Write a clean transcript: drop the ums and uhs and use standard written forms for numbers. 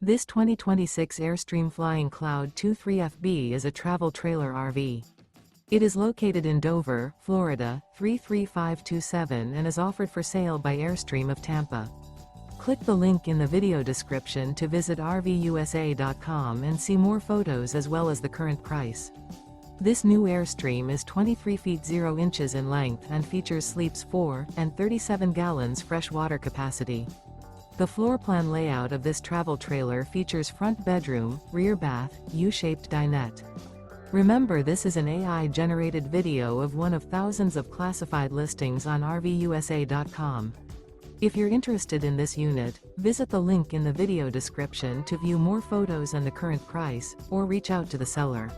This 2026 Airstream Flying Cloud 23FB is a travel trailer RV. It is located in Dover, Florida, 33527 and is offered for sale by Airstream of Tampa. Click the link in the video description to visit RVUSA.com and see more photos as well as the current price. This new Airstream is 23 feet 0 inches in length and features sleeps 4 and 37 gallons fresh water capacity. The floor plan layout of this travel trailer features front bedroom, rear bath, U-shaped dinette. Remember, this is an AI-generated video of one of thousands of classified listings on RVUSA.com. If you're interested in this unit, visit the link in the video description to view more photos and the current price, or reach out to the seller.